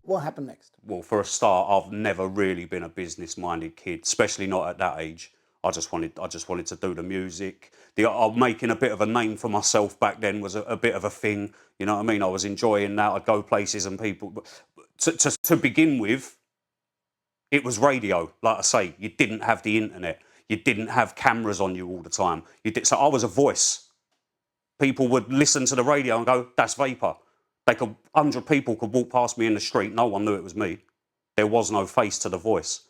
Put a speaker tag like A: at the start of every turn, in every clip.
A: What happened next?
B: Well, for a start, I've never really been a business-minded kid, especially not at that age. I just wanted to do the music. Making a bit of a name for myself back then was a bit of a thing. You know what I mean? I was enjoying that. I'd go places and people. To begin with, it was radio. Like I say, you didn't have the internet. You didn't have cameras on you all the time. So I was a voice. People would listen to the radio and go, "That's Vapour." 100 people could walk past me in the street. No one knew it was me. There was no face to the voice.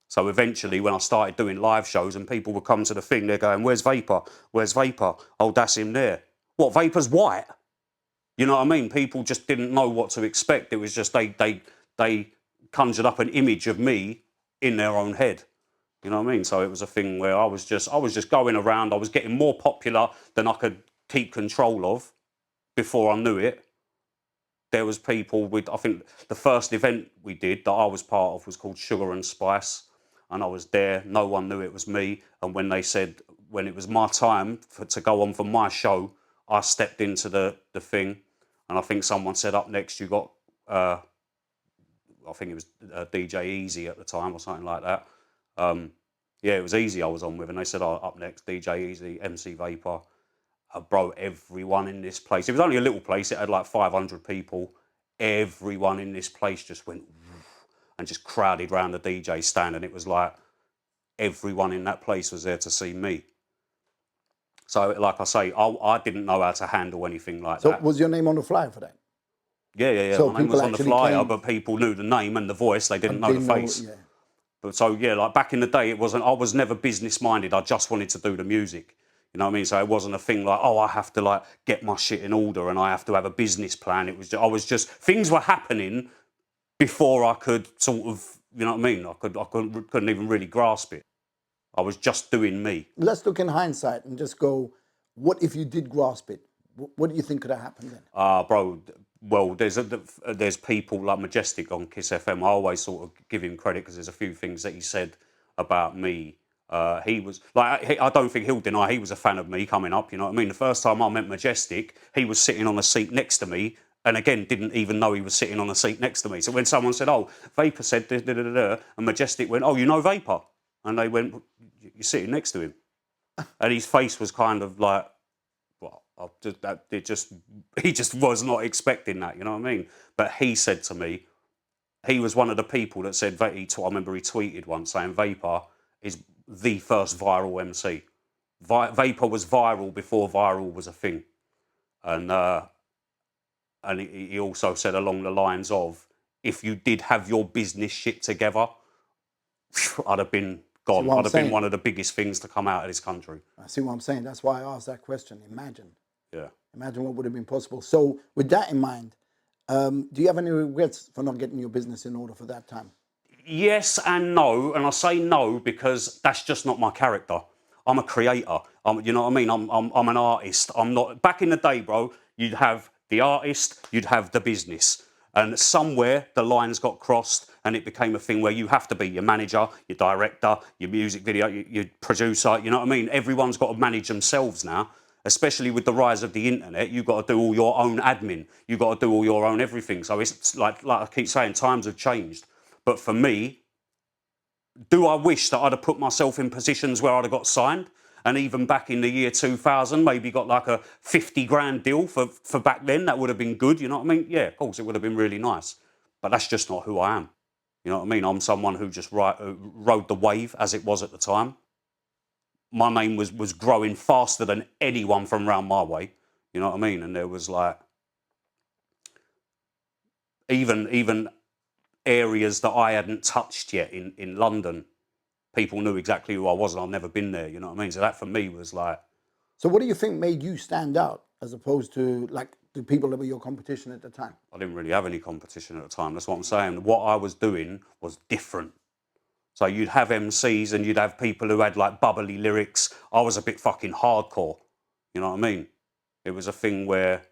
B: So eventually, when I started doing live shows and people would come to the thing, they're going, "Where's Vapour? Where's Vapour? Oh, that's him there." What, Vapour's white? You know what I mean? People just didn't know what to expect. It was just they conjured up an image of me in their own head. You know what I mean? So it was a thing where I was just going around. I was getting more popular than I could keep control of before I knew it. There was people with, I think the first event we did that I was part of was called Sugar and Spice. And I was there, no one knew it was me. And when they said, when it was my time to go on for my show, I stepped into the thing. And I think someone said, up next you got, I think it was DJ Easy at the time or something like that. Yeah, it was Easy I was on with. And they said, oh, up next, DJ Easy, MC Vapour. Bro, everyone in this place, it was only a little place, it had like 500 people. Everyone in this place just went and just crowded round the DJ stand, and it was like everyone in that place was there to see me. So, like I say, I didn't know how to handle anything like that.
A: So was your name on the flyer for that?
B: Yeah.
A: So
B: my name was on the flyer,
A: came...
B: but people knew the name and the voice, they didn't know the face.
A: Yeah.
B: But so, yeah, like back in the day, I was never business-minded, I just wanted to do the music. You know what I mean? So it wasn't a thing like, oh, I have to like get my shit in order and I have to have a business plan. It was just things were happening before I could sort of, you know what I mean? I couldn't even really grasp it. I was just doing me.
A: Let's look in hindsight and just go, what if you did grasp it? What do you think could have happened then?
B: Bro, well, there's people like Majestic on Kiss FM. I always sort of give him credit because there's a few things that he said about me. He was like, I don't think he'll deny he was a fan of me coming up. You know what I mean? The first time I met Majestic, he was sitting on a seat next to me, and again didn't even know he was sitting on a seat next to me. So when someone said, "Oh, Vapour said da da da da," and Majestic went, "Oh, you know Vapour?" and they went, "You're sitting next to him," and his face was kind of like, well, he just was not expecting that. You know what I mean? But he said to me, he was one of the people that said, I remember he tweeted once saying Vapour is the first viral MC. Vapour was viral before viral was a thing. And he also said along the lines of, if you did have your business shit together, I'd have been gone. I'd have been one of the biggest things to come out of this country.
A: I see what I'm saying. That's why I asked that question. Imagine.
B: Yeah.
A: Imagine what would have been possible. So with that in mind, do you have any regrets for not getting your business in order for that time?
B: Yes and no, and I say no because that's just not my character. I'm a creator. You know what I mean? I'm an artist. I'm not. Back in the day, bro, you'd have the artist, you'd have the business, and somewhere the lines got crossed, and it became a thing where you have to be your manager, your director, your music video, your producer. You know what I mean? Everyone's got to manage themselves now. Especially with the rise of the internet, you've got to do all your own admin. You've got to do all your own everything. So it's like I keep saying, times have changed. But for me, do I wish that I'd have put myself in positions where I'd have got signed? And even back in the year 2000, maybe got like a 50 grand deal for back then, that would have been good, you know what I mean? Yeah, of course, it would have been really nice. But that's just not who I am. You know what I mean? I'm someone who just rode the wave as it was at the time. My name was growing faster than anyone from round my way. You know what I mean? And there was like, even areas that I hadn't touched yet in London, people knew exactly who I was and I'd never been there, you know what I mean? So that for me was like...
A: So what do you think made you stand out as opposed to like the people that were your competition at the time?
B: I didn't really have any competition at the time, that's what I'm saying. What I was doing was different. So you'd have MCs and you'd have people who had like bubbly lyrics. I was a bit fucking hardcore, you know what I mean? It was a thing where...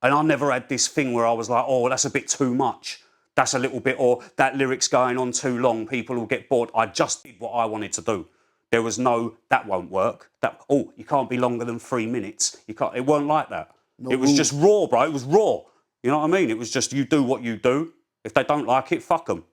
B: And I never had this thing where I was like, oh, that's a bit too much. That's a little bit, or that lyric's going on too long, people will get bored. I just did what I wanted to do. There was no, that won't work. You can't be longer than 3 minutes. You can't. It weren't like that. It was just raw, bro. It was raw. You know what I mean? It was just, you do what you do. If they don't like it, fuck them.